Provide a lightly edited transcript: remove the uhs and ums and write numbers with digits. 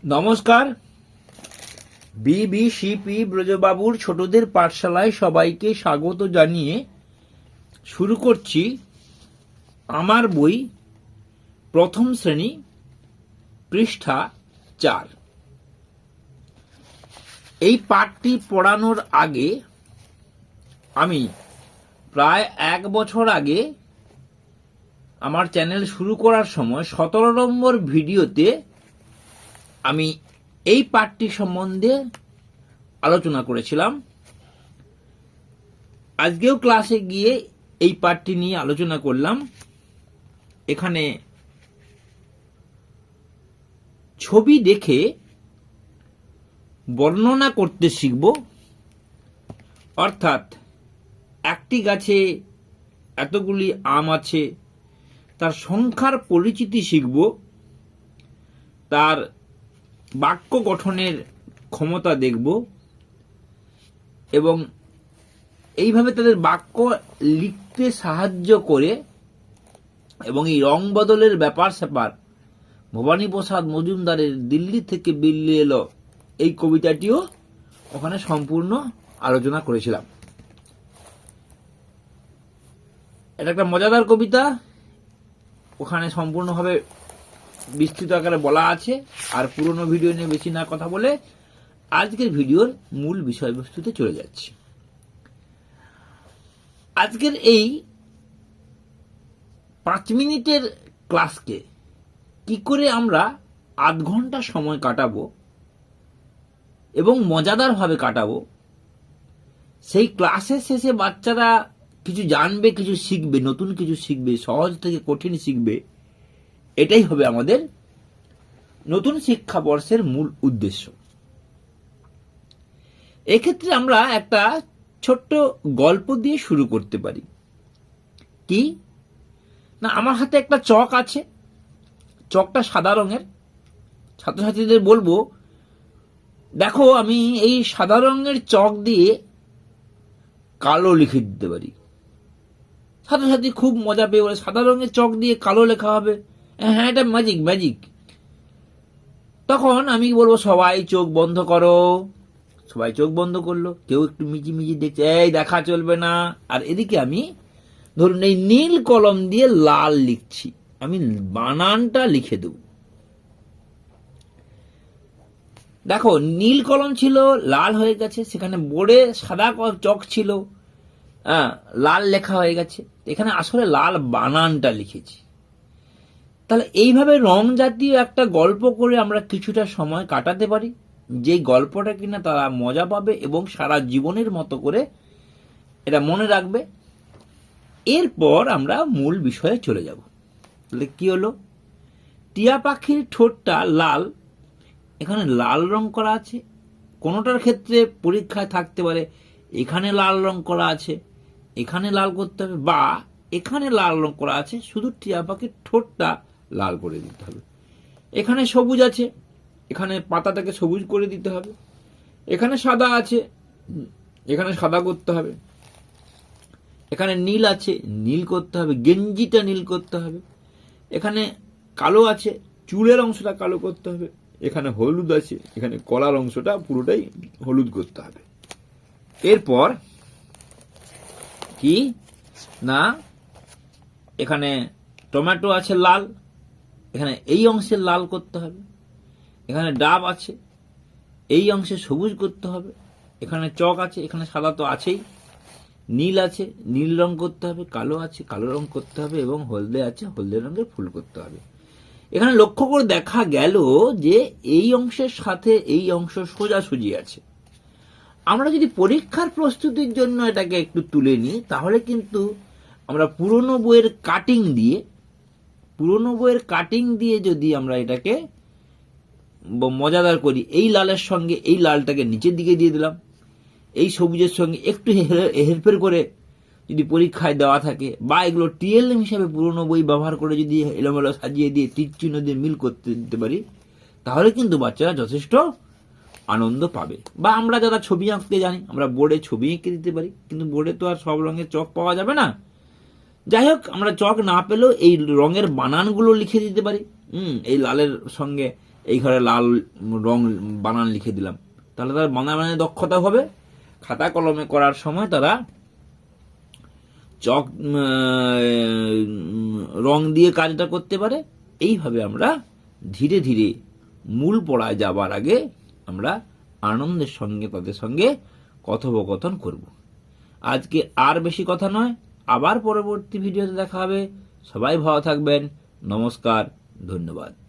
নমস্কার। বিবিসিপি ব্রজবাবুর ছোটদের পাঠশালায় সবাইকে স্বাগত জানিয়ে শুরু করছি আমার বই প্রথম শ্রেণী, পৃষ্ঠা 4। এই পাঠটি পড়ানোর আগে আমি প্রায় 1 বছর আগে আমার চ্যানেল শুরু করার সময় 17 নম্বর ভিডিওতে আমি এই পাঠটি সম্বন্ধে আলোচনা করেছিলাম। আজকেও ক্লাসে গিয়ে এই পাঠটি নিয়ে আলোচনা করলাম। এখানে ছবি দেখে বর্ণনা করতে শিখব, অর্থাৎ একটি গাছে এতগুলি আম আছে, তার সংখ্যার পরিচিতি শিখব, তার বাক্য গঠনের ক্ষমতা দেখব এবং এইভাবে তাদের বাক্য লিখতে সাহায্য করে এবং এই রং বদলের ব্যাপার স্যাপার ভবানী প্রসাদ মজুমদারের দিল্লি থেকে বিল্লি এলো এই কবিতাটিও ওখানে সম্পূর্ণ আলোচনা করেছিলাম। এটা একটা মজাদার কবিতা, ওখানে সম্পূর্ণভাবে বিস্তৃত আকারে বলা আছে। আর পুরনো ভিডিও নিয়ে বেশি না কথা বলে আজকের ভিডিওর মূল বিষয়বস্তুতে চলে যাচ্ছি। আজকের এই 5 মিনিটের ক্লাসকে কি করে আমরা আধ ঘন্টা সময় কাটাবো এবং মজাদারভাবে কাটাবো, সেই ক্লাসের শেষে বাচ্চারা কিছু জানবে, কিছু শিখবে, নতুন কিছু শিখবে, সহজ থেকে কঠিন শিখবে, এটাই হবে আমাদের নতুন শিক্ষাবর্ষের মূল উদ্দেশ্য। এক্ষেত্রে আমরা একটা ছোট্ট গল্প দিয়ে শুরু করতে পারি। কি না, আমার হাতে একটা চক আছে, চকটা সাদা রঙের। ছাত্রছাত্রীদের বলবো, দেখো আমি এই সাদা রঙের চক দিয়ে কালো লিখে দিতে পারি। ছাত্রছাত্রী খুব মজা পেয়ে বলে, সাদা রঙের চক দিয়ে কালো লেখা হবে? হ্যাঁ, এটা ম্যাজিক ম্যাজিক। তখন আমি বলবো, সবাই চোখ বন্ধ করো। সবাই চোখ বন্ধ করলো, কেউ একটু মিজি মিজি দেখছে, এই দেখা চলবে না। আর এদিকে আমি ধরুন এই নীল কলম দিয়ে লাল লিখছি, আমি বানানটা লিখে দেব। দেখো, নীল কলম ছিল, লাল হয়ে গেছে, সেখানে বোর্ডে সাদা চক ছিল, লাল লেখা হয়ে গেছে। এখানে আসলে লাল বানানটা লিখেছি। তাহলে এইভাবে রং জাতীয় একটা গল্প করে আমরা কিছুটা সময় কাটাতে পারি, যে গল্পটা কিনা তারা মজা পাবে এবং সারা জীবনের মতো করে এটা মনে রাখবে। এরপর আমরা মূল বিষয়ে চলে যাব। তাহলে কি হলো, টিয়া পাখির ঠোঁটটা লাল, এখানে লাল রং করা আছে। কোনোটার ক্ষেত্রে পরীক্ষায় থাকতে পারে এখানে লাল রং করা আছে, এখানে লাল করতে হবে, বা এখানে লাল রং করা আছে, শুধু টিয়া পাখির ঠোঁটটা লাল করে দিতে হবে। এখানে সবুজ আছে, এখানে পাতাটাকে সবুজ করে দিতে হবে। এখানে সাদা আছে, এখানে সাদা করতে হবে। এখানে নীল আছে, নীল করতে হবে, গেঞ্জিটা নীল করতে হবে। এখানে কালো আছে, চুলের অংশটা কালো করতে হবে। এখানে হলুদ আছে, এখানে কলার অংশটা পুরোটাই হলুদ করতে হবে। এরপর কি না, এখানে টমেটো আছে লাল, এখানে এই অংশে লাল করতে হবে। এখানে ডাব আছে, এই অংশে সবুজ করতে হবে। এখানে চক আছে, এখানে সাদা তো আছেই। নীল আছে, নীল রং করতে হবে। কালো আছে, কালো রং করতে হবে। এবং হলদে আছে, হলদে রঙের ফুল করতে হবে। এখানে লক্ষ্য করে দেখা গেল যে এই অংশের সাথে এই অংশ সোজাসুজি আছে। আমরা যদি পরীক্ষার প্রস্তুতির জন্য এটাকে একটু তুলে নিই, তাহলে কিন্তু আমরা পুরনো বইয়ের কাটিং দিয়ে যদি আমরা এটাকে মজাদার করি, এই লালের সঙ্গে এই লালটাকে নিচের দিকে দিয়ে দিলাম, এই সবুজের সঙ্গে একটু হেরফের করে যদি পরীক্ষায় দেওয়া থাকে, বা এগুলো টিএলএম হিসাবে পুরনো বই ব্যবহার করে যদি এলোমেলো সাজিয়ে দিয়ে তীর চিহ্ন দিয়ে মিল করতে দিতে পারি, তাহলে কিন্তু বাচ্চারা যথেষ্ট আনন্দ পাবে। বা আমরা যারা ছবি আঁকতে জানি, আমরা বোর্ডে ছবি এঁকে দিতে পারি, কিন্তু বোর্ডে তো আর সব রঙের চক পাওয়া যাবে না। যাই হোক, আমরা চক না পেলেও এই রঙের বানানগুলো লিখে দিতে পারি। এই লালের সঙ্গে এই ঘরে লাল রং বানান লিখে দিলাম, তাহলে তার বানানে দক্ষতা হবে। খাতা কলমে করার সময় তারা চক রং দিয়ে কাজটা করতে পারে। এইভাবে আমরা ধীরে ধীরে মূল পড়ায় যাবার আগে আমরা আনন্দের সঙ্গে তাদের সঙ্গে কথোপকথন করব। আজকে আর বেশি কথা নয়, আবার পরবর্তী ভিডিওতে দেখা হবে। সবাই ভালো থাকবেন। নমস্কার, ধন্যবাদ।